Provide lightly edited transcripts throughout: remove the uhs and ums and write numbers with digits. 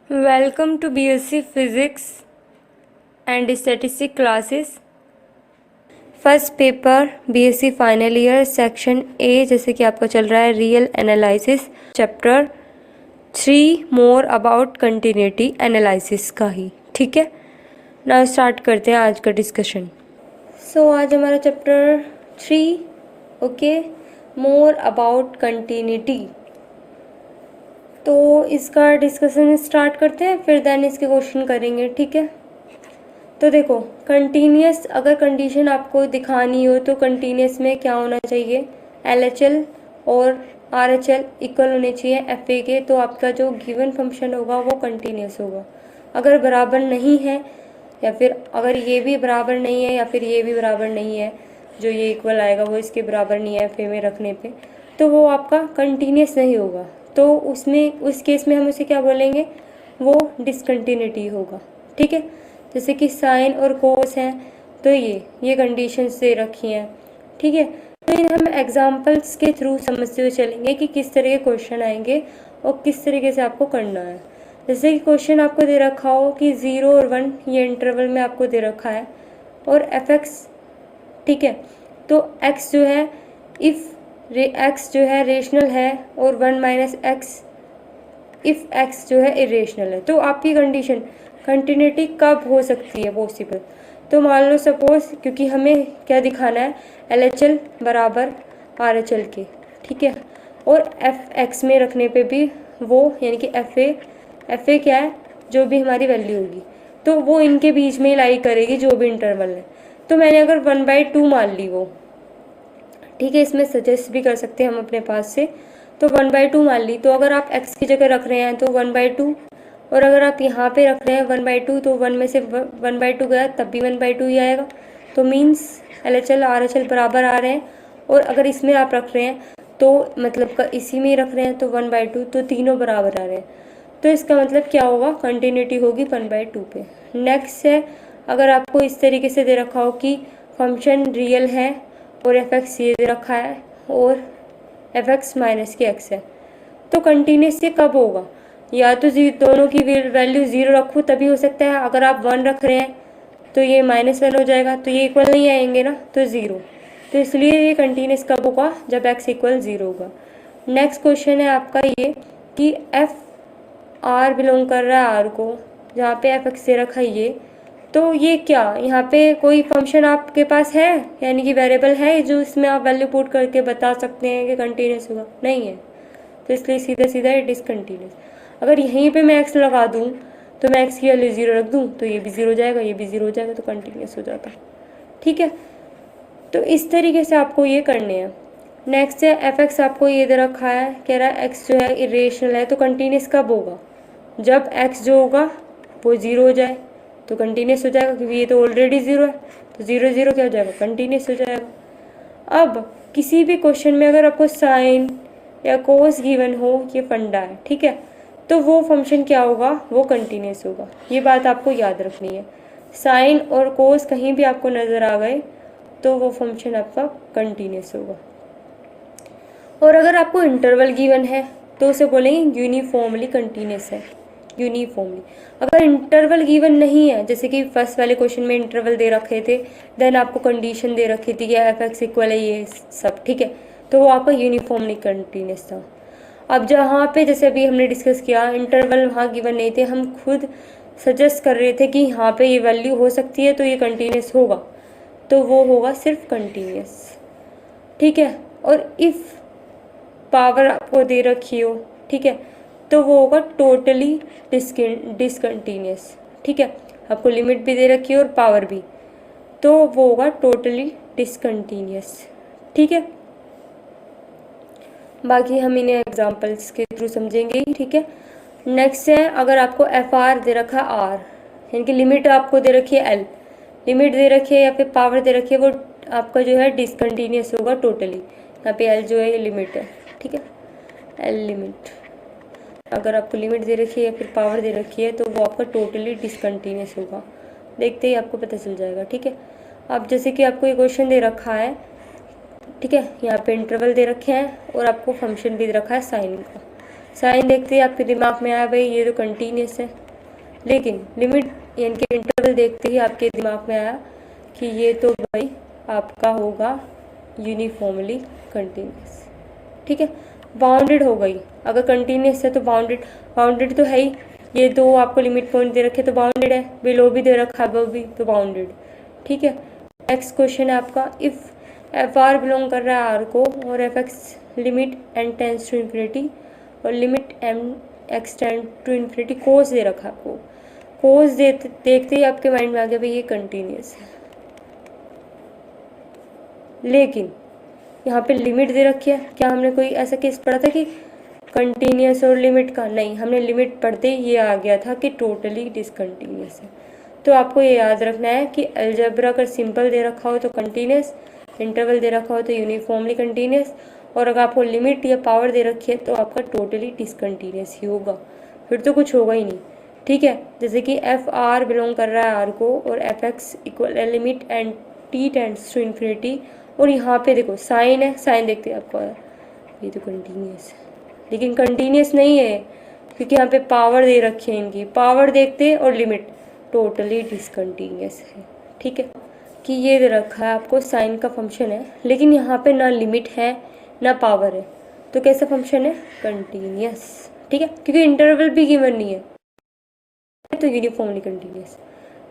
Welcome to BSc physics and statistics classes. First paper BSc final year section A, जैसे कि आपका चल रहा है real analysis chapter 3 more about continuity analysis का ही। ठीक है, ना स्टार्ट करते हैं आज का डिस्कशन। आज हमारा chapter 3 okay more about continuity, तो इसका डिस्कशन स्टार्ट करते हैं, फिर देन इसके क्वेश्चन करेंगे। ठीक है, तो देखो कंटिन्यूस अगर कंडीशन आपको दिखानी हो तो कंटिन्यूस में क्या होना चाहिए, LHL और RHL इक्वल होने चाहिए FA के, तो आपका जो गिवन फंक्शन होगा वो कंटिन्यूस होगा। अगर बराबर नहीं है या फिर अगर ये भी बराबर नहीं है या फिर ये भी बराबर नहीं है, जो ये इक्वल आएगा वो इसके बराबर नहीं है FA में रखने पे, तो वो आपका कंटिन्यूस नहीं होगा। तो उसमें उस केस में हम उसे क्या बोलेंगे, वो डिसकंटिन्यूटी होगा। ठीक है, जैसे कि साइन और कोस हैं, तो ये कंडीशंस दे रखी हैं। ठीक है, तो इन हम एग्जांपल्स के थ्रू समझते हुए चलेंगे कि किस तरह के क्वेश्चन आएंगे और किस तरीके से आपको करना है। जैसे कि क्वेश्चन आपको दे रखा हो कि 0 और 1 ये इंटरवल में आपको दे रखा है और fx, ठीक है, तो x जो है x जो है रेशनल है और 1 माइनस एक्स इफ़ x जो है इरेशनल है, तो आपकी कंडीशन कंटिन्यूटी कब हो सकती है पॉसिबल। तो मान लो सपोज, क्योंकि हमें क्या दिखाना है, LHL बराबर RHL के, ठीक है, और fx में रखने पे भी वो यानी कि FA क्या है, जो भी हमारी वैल्यू होगी तो वो इनके बीच में लाई करेगी जो भी इंटरवल है। तो मैंने अगर 1/2 मान ली वो, ठीक है, इसमें सजेस्ट भी कर सकते हैं हम अपने पास से, तो 1/2 मान ली, तो अगर आप x की जगह रख रहे हैं तो 1/2, और अगर आप यहाँ पे रख रहे हैं 1/2 तो 1 में से 1/2 गया तब भी 1/2 ही आएगा। तो मीन्स LHL RHL बराबर आ रहे हैं, और अगर इसमें आप रख रहे हैं तो मतलब इसी में ही रख रहे हैं तो 1/2, तो तीनों बराबर आ रहे हैं, तो इसका मतलब क्या होगा, कंटिन्यूटी होगी 1/2 पे। नेक्स्ट है, अगर आपको इस तरीके से दे रखा हो कि फंक्शन रियल है और fx ये दे रखा है और fx माइनस के x है, तो कंटिन्यूस ये कब होगा, या तो दोनों की वैल्यू 0 रखूँ तभी हो सकता है। अगर आप 1 रख रहे हैं तो ये -1 हो जाएगा, तो ये इक्वल नहीं आएंगे ना, तो 0, तो इसलिए ये कंटिन्यूस कब होगा, जब x इक्वल 0 होगा। नेक्स्ट क्वेश्चन है आपका ये कि f R बिलोंग कर रहा है R को, जहाँ पे fx दे रखा है ये, तो ये क्या, यहाँ पे कोई फंक्शन आपके पास है यानी कि वेरिएबल है जो इसमें आप वैल्यू पुट करके बता सकते हैं कि कंटिन्यूस होगा, नहीं है, तो इसलिए सीधा सीधा ये डिसकंटिन्यूस। अगर यहीं पे मैं x लगा दूँ तो मैं x की वैल्यू 0 रख दूँ तो ये भी 0 हो जाएगा, ये भी 0 हो जाएगा, तो कंटिन्यूस हो जाता। ठीक है, तो इस तरीके से आपको ये करने हैं। नेक्स्ट है fx आपको ये दे रखा है, कह रहा है x जो है इरेशनल है, तो कंटिन्यूस कब होगा, जब x जो होगा वो 0 हो जाए तो कंटिन्यूस हो जाएगा, क्योंकि ये तो ऑलरेडी 0 है, तो 0 0 क्या हो जाएगा, कंटिन्यूस हो जाएगा। अब किसी भी क्वेश्चन में अगर आपको साइन या कोस गिवन हो, ये फंडा है, ठीक है, तो वो फंक्शन क्या होगा, वो कंटिन्यूस होगा। ये बात आपको याद रखनी है, साइन और कोस कहीं भी आपको नज़र आ गए तो वो फंक्शन आपका कंटिन्यूस होगा। और अगर आपको इंटरवल गिवन है तो उसे बोलेंगे यूनिफॉर्मली कंटिन्यूस है, यूनिफॉर्मली। अगर इंटरवल गिवन नहीं है, जैसे कि फर्स्ट वाले क्वेश्चन में इंटरवल दे रखे थे, देन आपको कंडीशन दे रखी थी कि fx इक्वल है ये सब, ठीक है, तो वो आपका यूनिफॉर्मली कंटिन्यूस था। अब जहाँ पे जैसे अभी हमने डिस्कस किया इंटरवल वहाँ गिवन नहीं थे, हम खुद सजेस्ट कर रहे थे कि यहाँ पे ये वैल्यू हो सकती है तो ये कंटिन्यूस होगा, तो वो होगा सिर्फ कंटिन्यूस। ठीक है, और इफ़ पावर आपको दे रखी हो, ठीक है, तो वो होगा टोटली डिसकंटिन्यूस। ठीक है, आपको लिमिट भी दे रखी है और पावर भी, तो वो होगा टोटली डिसकंटिन्यूस। ठीक है, बाकी हम इन्हें एग्जांपल्स के थ्रू समझेंगे। ठीक है, नेक्स्ट है, अगर आपको FR दे रखा है R, यानी कि लिमिट आपको दे रखी है L, लिमिट दे रखी है या फिर पावर दे रखी है, वो आपका जो है डिसकंटिन्यूस होगा टोटली। यहाँ पे L जो है ये लिमिट है, ठीक है, L लिमिट, अगर आपको लिमिट दे रखी है या फिर पावर दे रखी है तो वो आपका टोटली डिसकंटिन्यूस होगा, देखते ही आपको पता चल जाएगा। ठीक है, अब जैसे कि आपको ये क्वेश्चन दे रखा है, ठीक है, यहाँ पे इंटरवल दे रखे हैं और आपको फंक्शन भी दे रखा है साइन का, साइन देखते ही आपके दिमाग में आया भाई ये तो कंटिन्यूस है, लेकिन लिमिट यानी कि इंटरवल देखते ही आपके दिमाग में आया कि ये तो भाई आपका होगा यूनिफॉर्मली कंटिन्यूस। ठीक है, बाउंडेड हो गई, अगर कंटिन्यूस है तो बाउंडेड तो है ही, ये दो आपको लिमिट पॉइंट दे रखे तो बाउंडेड है, बिलो भी दे रखा है भी तो बाउंडेड। ठीक है, नेक्स्ट क्वेश्चन है आपका, इफ़ एफ आर बिलोंग कर रहा है आर को और F x limit N tends to infinity और limit m x tend to infinity कोस दे रखा है आपको। कोस देखते ही आपके माइंड में आ गया भाई ये कंटिन्यूस है, लेकिन यहाँ पे लिमिट दे रखी है। क्या हमने कोई ऐसा केस पढ़ा था कि कंटिन्यूस और लिमिट का? नहीं, हमने लिमिट पढ़ते ही ये आ गया था कि टोटली डिसकंटिन्यूस है। तो आपको ये याद रखना है कि अलजेब्रा अगर सिंपल दे रखा हो तो कंटिन्यूस, इंटरवल दे रखा हो तो यूनिफॉर्मली कंटिन्यूस, और अगर आपको लिमिट या पावर दे रखी है तो आपका टोटली डिसकंटिन्यूस ही होगा, फिर तो कुछ होगा ही नहीं। ठीक है, जैसे कि एफ आर बिलोंग कर रहा है आर को और F X equal limit and T tends to infinity, और यहाँ पे देखो साइन है, साइन देखते आपको ये तो कंटिन्यूस है, लेकिन कंटिन्यूस नहीं है क्योंकि यहाँ पे पावर दे रखी है इनकी, पावर देखते और लिमिट टोटली डिसकंटिन्यूस है। ठीक है, कि ये दे रखा है आपको साइन का फंक्शन है, लेकिन यहाँ पे ना लिमिट है ना पावर है, तो कैसा फंक्शन है? कंटिन्यूस। ठीक है, क्योंकि इंटरवल भी गिवन नहीं है तो यूनिफॉर्मली कंटिन्यूस।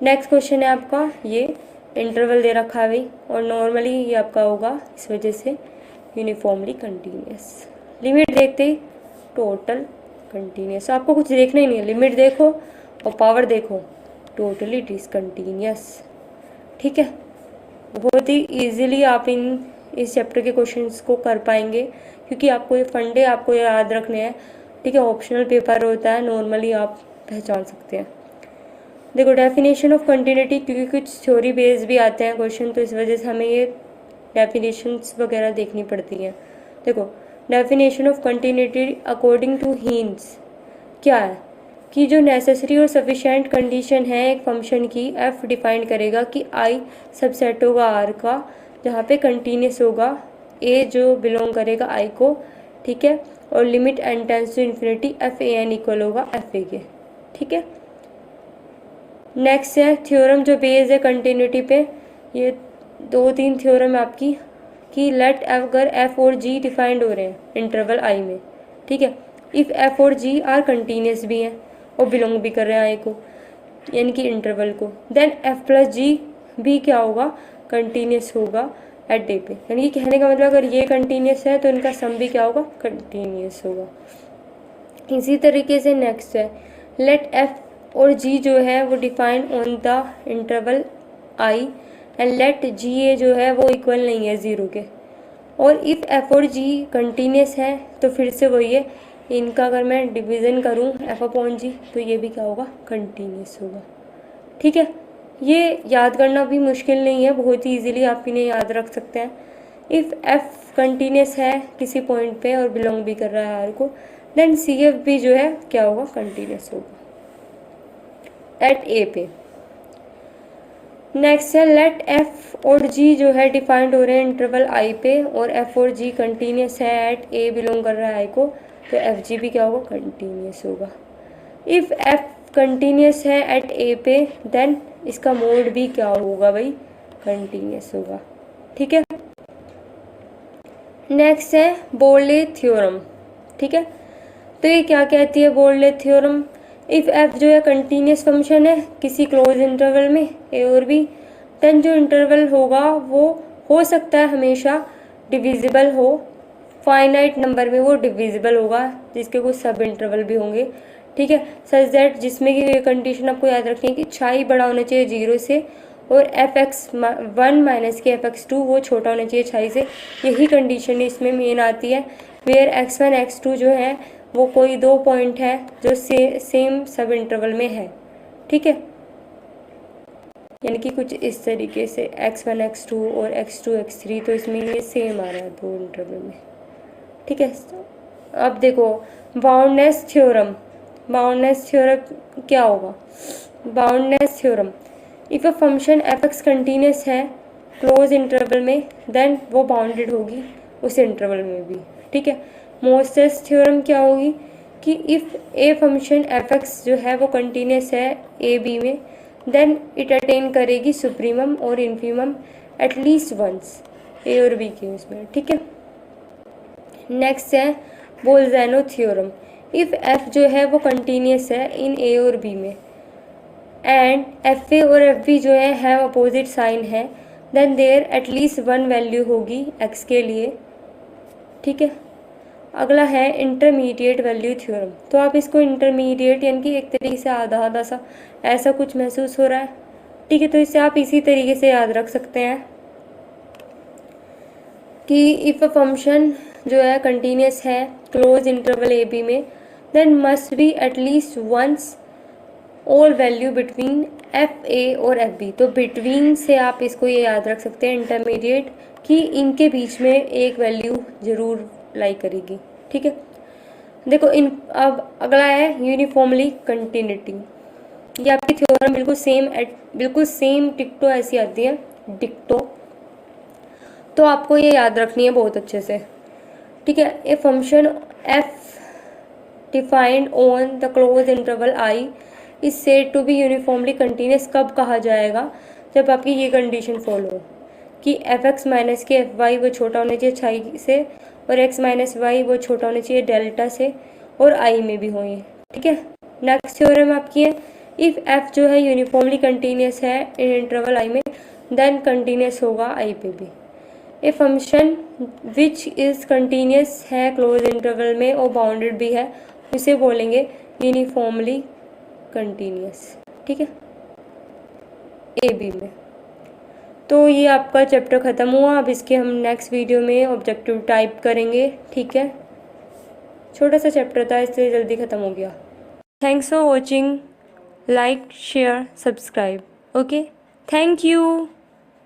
नेक्स्ट क्वेश्चन है आपका, ये इंटरवल दे रखा है भाई और नॉर्मली ये आपका होगा इस वजह से यूनिफॉर्मली कंटिन्यूस। लिमिट देखते ही टोटल कंटिन्यूस, आपको कुछ देखना ही नहीं है, लिमिट देखो और पावर देखो, टोटली डिसकंटिन्यूस। ठीक है, बहुत ही इजीली आप इस चैप्टर के क्वेश्चंस को कर पाएंगे क्योंकि आपको ये फंडे आपको याद रखने हैं। ठीक है, ऑप्शनल पेपर होता है, नॉर्मली आप पहचान सकते हैं। देखो डेफिनेशन ऑफ कंटिन्यूटी, क्योंकि कुछ थ्योरी बेस्ड भी आते हैं क्वेश्चन, तो इस वजह से हमें ये डेफिनेशंस वगैरह देखनी पड़ती हैं। देखो definition of continuity according to Heine's क्या है कि जो नेसेसरी और सफिशिएंट कंडीशन है एक फंक्शन की, एफ डिफाइन करेगा कि आई सबसेट होगा आर का जहाँ पे कंटिन्यूस होगा ए जो बिलोंग करेगा आई को। ठीक है, और limit N tends to infinity F A N equal होगा एफ ए के। ठीक है, नेक्स्ट है थ्योरम जो बेस्ड है कंटिन्यूटी पे, ये 2-3 थ्योरम है आपकी कि लेट अगर एफ और जी डिफाइंड हो रहे हैं इंटरवल आई में। ठीक है, इफ़ एफ और जी आर कंटिन्यूस भी हैं और बिलोंग भी कर रहे हैं आई को यानी कि इंटरवल को, देन एफ प्लस जी भी क्या होगा? कंटिन्यूस होगा एट डे पे। यानी कि कहने का मतलब अगर ये कंटिन्यूस है तो इनका सम भी क्या होगा? कंटिन्यूस होगा। इसी तरीके से नेक्स्ट है लेट एफ और जी जो है वो define on the interval I and let G A जो है वो इक्वल नहीं है 0 के, और इफ़ एफ और जी कंटिन्यूस है तो फिर से वही है, इनका अगर मैं डिवीज़न करूँ एफ अपॉन जी तो ये भी क्या होगा? कंटिन्यूस होगा। ठीक है, ये याद करना भी मुश्किल नहीं है, बहुत ही ईजिली आप इन्हें याद रख सकते हैं। इफ़ एफ कंटिन्यूस है किसी पॉइंट पे और बिलोंग भी कर रहा है आर को, देन सी एफ भी जो है क्या होगा? कंटिन्यूस होगा एट ए पे। नेक्स्ट है लेट एफ और जी जो है डिफाइंड हो रहे हैं इंटरवल आई पे और एफ और जी कंटिन्यूस है एट ए बिलोंग कर रहा है आई को, तो एफ जी भी क्या होगा? कंटिन्यूस होगा। इफ़ एफ कंटिन्यूस है एट ए पे देन इसका मोड भी क्या होगा भाई? कंटिन्यूस होगा। ठीक है, नेक्स्ट है बोर्ले थ्योरम। ठीक है, तो ये क्या कहती है बोर्ले थ्योरम? इफ़ एफ जो है कंटिन्यूस फंक्शन है किसी क्लोज इंटरवल में ए और बी, देन जो इंटरवल होगा वो हो सकता है हमेशा डिविजिबल हो, फाइनाइट नंबर में वो डिविजिबल होगा जिसके कुछ सब इंटरवल भी होंगे। ठीक है, सच दैट जिसमें कि ये कंडीशन आपको याद रखनी है कि छाई बड़ा होना चाहिए 0 से और एफ एक्स 1 माइनस के एफ एक्स 2 वो छोटा होना चाहिए छाई से। यही कंडीशन इसमें मेन आती है वेयर x1 x2 जो है वो कोई 2 पॉइंट है जो सेम सब इंटरवल में है। ठीक है, यानी कि कुछ इस तरीके से x1 x2 और x2 x3, तो इसमें ये सेम आ रहा है 2 इंटरवल में। ठीक है, अब देखो बाउंडनेस थ्योरम। बाउंडनेस थ्योरम क्या होगा? Boundness theorem, if a function F x continuous है क्लोज इंटरवल में देन वो बाउंडेड होगी उस इंटरवल में भी। ठीक है, मोसेस थ्योरम क्या होगी कि if A function F x जो है वो कंटिन्यूस है ए बी में, देन इट अटेन करेगी सुप्रीमम और इन्फीमम एटलीस्ट वंस ए और बी के उसमें, ठीक है। नेक्स्ट है बोल्ज़ैनो थ्योरम। इफ़ एफ जो है वो कंटिन्यूस है इन ए और बी में एंड एफ ए और एफ बी जो है अपोजिट साइन है, then there at least one value होगी एक्स के लिए, ठीक है। अगला है इंटरमीडिएट वैल्यू थ्योरम। तो आप इसको इंटरमीडिएट यानी कि एक तरीके से आधा आधा सा ऐसा कुछ महसूस हो रहा है, ठीक है। तो इसे आप इसी तरीके से याद रख सकते हैं कि इफ़ अ फंक्शन जो है कंटिन्यूस है क्लोज इंटरवल ए बी में, then must be at least once all value between F A और एफ बी। तो बिटवीन से आप इसको ये याद रख सकते हैं इंटरमीडिएट, कि इनके बीच में एक वैल्यू ज़रूर लाई करेगी, ठीक है। देखो अब अगला है यूनिफॉर्मली कंटिन्यूटी। ये आपकी थ्योरम बिल्कुल सेम डिक्टो ऐसी आती है, डिक्टो। तो आपको ये याद रखनी है बहुत अच्छे से, ठीक है। A function F defined on the closed interval I is said to be uniformly continuous कब कहा जाएगा, जब आपकी ये कंडीशन फॉलो हो कि एफ एक्स माइनस के एफ वाई वो छोटा होना चाहिए छाई से, और एक्स माइनस वाई वो छोटा होना चाहिए डेल्टा से, और आई में भी हो ये, ठीक है। नेक्स्ट थ्योरम आपकी है इफ़ एफ जो है यूनिफॉर्मली कंटिन्यूस है इन इंटरवल आई में, देन कंटिन्यूस होगा आई पे भी। A function which is continuous है क्लोज इंटरवल में और बाउंडेड भी है, इसे बोलेंगे यूनिफॉर्मली कंटिन्यूस, ठीक है, ए बी में। तो ये आपका चैप्टर ख़त्म हुआ। अब इसके हम नेक्स्ट वीडियो में ऑब्जेक्टिव टाइप करेंगे, ठीक है। छोटा सा चैप्टर था इसलिए जल्दी ख़त्म हो गया। Thanks for watching, like share subscribe, okay, thank you.